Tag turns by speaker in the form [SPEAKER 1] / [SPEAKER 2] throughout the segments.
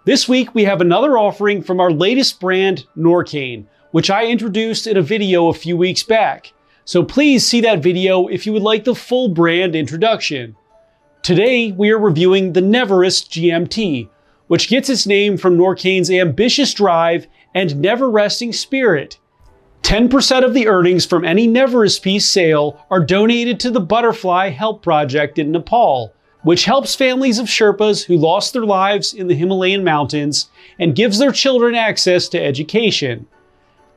[SPEAKER 1] This week we have another offering from our latest brand, Norqain, which I introduced in a video a few weeks back. So please see that video if you would like the full brand introduction. Today we are reviewing the Neverest GMT, which gets its name from Norqain's ambitious drive and never-resting spirit. 10% of the earnings from any Neverest piece sale are donated to the Butterfly Help Project in Nepal, which helps families of Sherpas who lost their lives in the Himalayan mountains and gives their children access to education.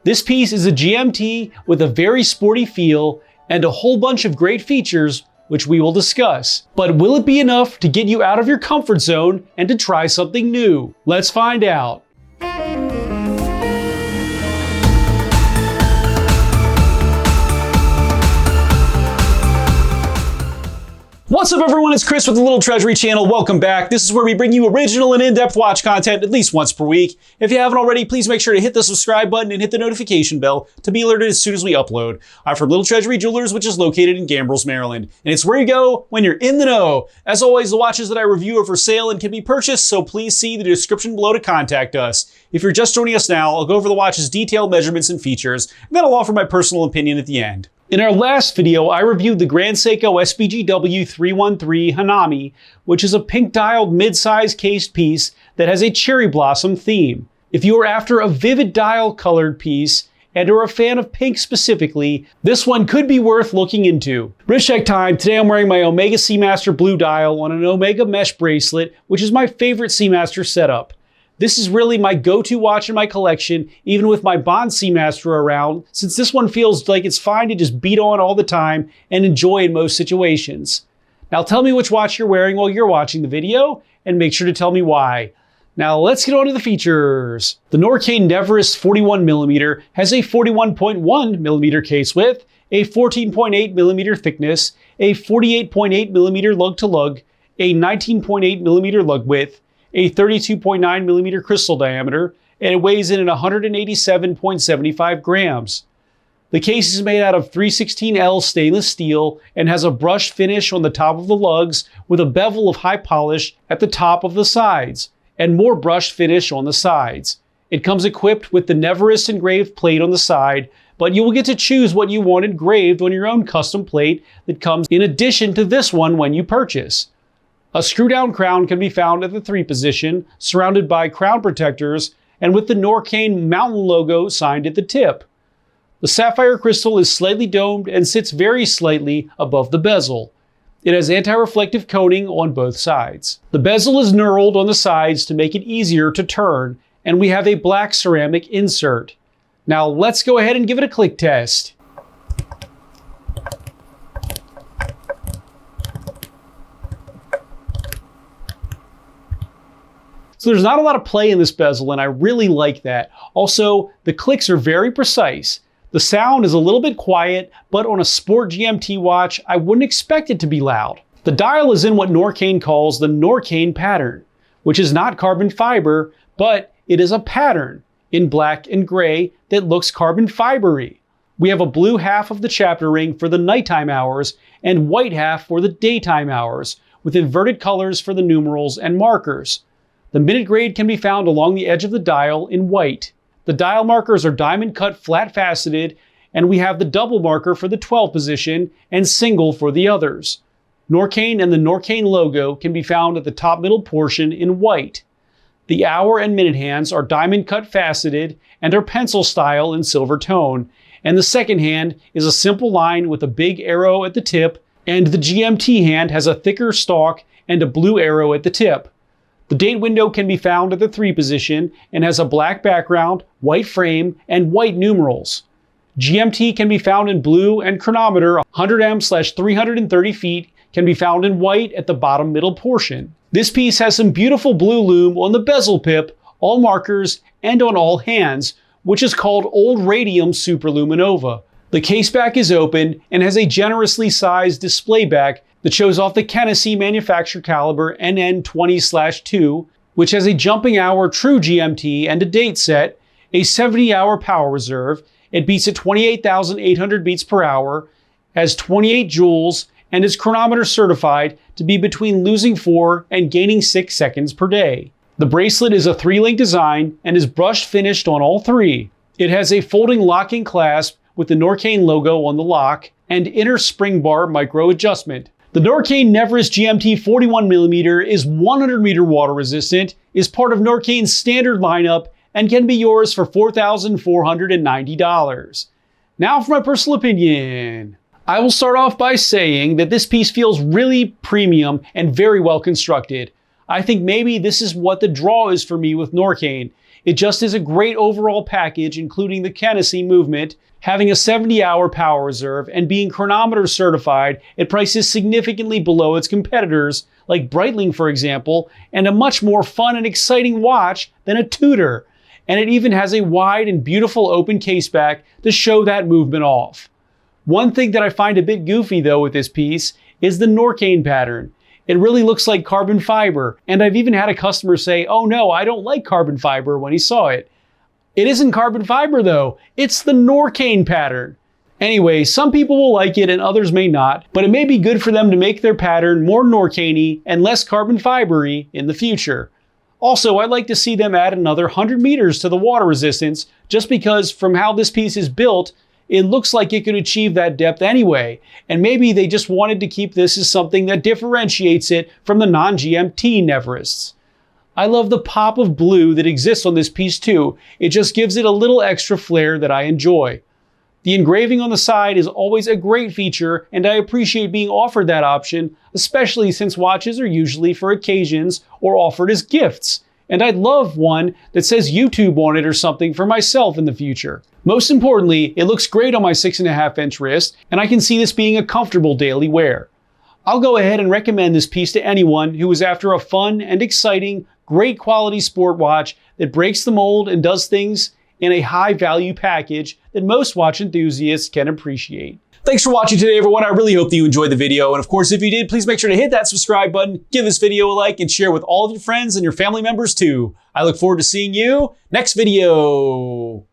[SPEAKER 1] This piece is a GMT with a very sporty feel and a whole bunch of great features, which we will discuss. But will it be enough to get you out of your comfort zone and to try something new? Let's find out. What's up everyone, it's Chris with the Little Treasury channel. Welcome back. This is where we bring you original and in-depth watch content at least once per week. If you haven't already, please make sure to hit the subscribe button and hit the notification bell to be alerted as soon as we upload. I'm from Little Treasury Jewelers, which is located in Gambrills, Maryland. And it's where you go when you're in the know. As always, the watches that I review are for sale and can be purchased, so please see the description below to contact us. If you're just joining us now, I'll go over the watch's detailed measurements and features, and then I'll offer my personal opinion at the end. In our last video, I reviewed the Grand Seiko SBGW 313 Hanami, which is a pink-dialed mid-size cased piece that has a cherry blossom theme. If you are after a vivid dial-colored piece and are a fan of pink specifically, this one could be worth looking into. Wrist check time. Today I'm wearing my Omega Seamaster Blue dial on an Omega mesh bracelet, which is my favorite Seamaster setup. This is really my go-to watch in my collection, even with my Bond Seamaster around, since this one feels like it's fine to just beat on all the time and enjoy in most situations. Now tell me which watch you're wearing while you're watching the video, and make sure to tell me why. Now let's get on to the features. The Norqain Neverest 41mm has a 41.1mm case width, a 14.8mm thickness, a 48.8mm lug-to-lug, a 19.8mm lug width, a 32.9mm crystal diameter, and it weighs in at 187.75 grams. The case is made out of 316L stainless steel and has a brushed finish on the top of the lugs with a bevel of high polish at the top of the sides, and more brushed finish on the sides. It comes equipped with the Neverest engraved plate on the side, but you will get to choose what you want engraved on your own custom plate that comes in addition to this one when you purchase. A screw-down crown can be found at the 3 position, surrounded by crown protectors, and with the Norqain mountain logo signed at the tip. The sapphire crystal is slightly domed and sits very slightly above the bezel. It has anti-reflective coating on both sides. The bezel is knurled on the sides to make it easier to turn, and we have a black ceramic insert. Now let's go ahead and give it a click test. So there's not a lot of play in this bezel, and I really like that. Also, the clicks are very precise. The sound is a little bit quiet, but on a sport GMT watch, I wouldn't expect it to be loud. The dial is in what Norqain calls the Norqain pattern, which is not carbon fiber, but it is a pattern in black and gray that looks carbon fibery. We have a blue half of the chapter ring for the nighttime hours and white half for the daytime hours, with inverted colors for the numerals and markers. The minute grade can be found along the edge of the dial in white. The dial markers are diamond cut flat faceted, and we have the double marker for the 12 position and single for the others. Norqain and the Norqain logo can be found at the top middle portion in white. The hour and minute hands are diamond cut faceted and are pencil style in silver tone, and the second hand is a simple line with a big arrow at the tip, and the GMT hand has a thicker stalk and a blue arrow at the tip. The date window can be found at the 3 position and has a black background, white frame, and white numerals. GMT can be found in blue, and chronometer 100M/330 feet can be found in white at the bottom middle portion. This piece has some beautiful blue lume on the bezel pip, all markers, and on all hands, which is called Old Radium Superluminova. The case back is open and has a generously sized display back that shows off the Tennessee manufacturer caliber NN20/2, which has a jumping hour true GMT and a date set, a 70-hour power reserve. It beats at 28,800 beats per hour, has 28 joules, and is chronometer certified to be between losing 4 and gaining 6 seconds per day. The bracelet is a 3-link design and is brushed finished on all 3. It has a folding locking clasp with the Norqain logo on the lock and inner spring bar micro adjustment. The Norqain Neverest GMT 41mm is 100-meter water resistant, is part of Norqain's standard lineup, and can be yours for $4,490. Now for my personal opinion. I will start off by saying that this piece feels really premium and very well constructed. I think maybe this is what the draw is for me with Norqain. It just is a great overall package, including the canopy movement, having a 70-hour power reserve, and being chronometer certified at prices significantly below its competitors, like Breitling for example, and a much more fun and exciting watch than a Tudor. And it even has a wide and beautiful open caseback to show that movement off. One thing that I find a bit goofy though with this piece is the Norqain pattern. It really looks like carbon fiber, and I've even had a customer say, "Oh no, I don't like carbon fiber," when he saw it. It isn't carbon fiber though, it's the Norqain pattern. Anyway, some people will like it and others may not, but it may be good for them to make their pattern more Norqain-y and less carbon fiber-y in the future. Also, I'd like to see them add another 100 meters to the water resistance, just because from how this piece is built, it looks like it could achieve that depth anyway, and maybe they just wanted to keep this as something that differentiates it from the non-GMT Neverests. I love the pop of blue that exists on this piece too. It just gives it a little extra flair that I enjoy. The engraving on the side is always a great feature, and I appreciate being offered that option, especially since watches are usually for occasions or offered as gifts. And I'd love one that says YouTube on it or something for myself in the future. Most importantly, it looks great on my 6.5-inch wrist, and I can see this being a comfortable daily wear. I'll go ahead and recommend this piece to anyone who is after a fun and exciting, great quality sport watch that breaks the mold and does things in a high value package that most watch enthusiasts can appreciate. Thanks for watching today, everyone. I really hope that you enjoyed the video. And of course, if you did, please make sure to hit that subscribe button, give this video a like, and share with all of your friends and your family members too. I look forward to seeing you next video.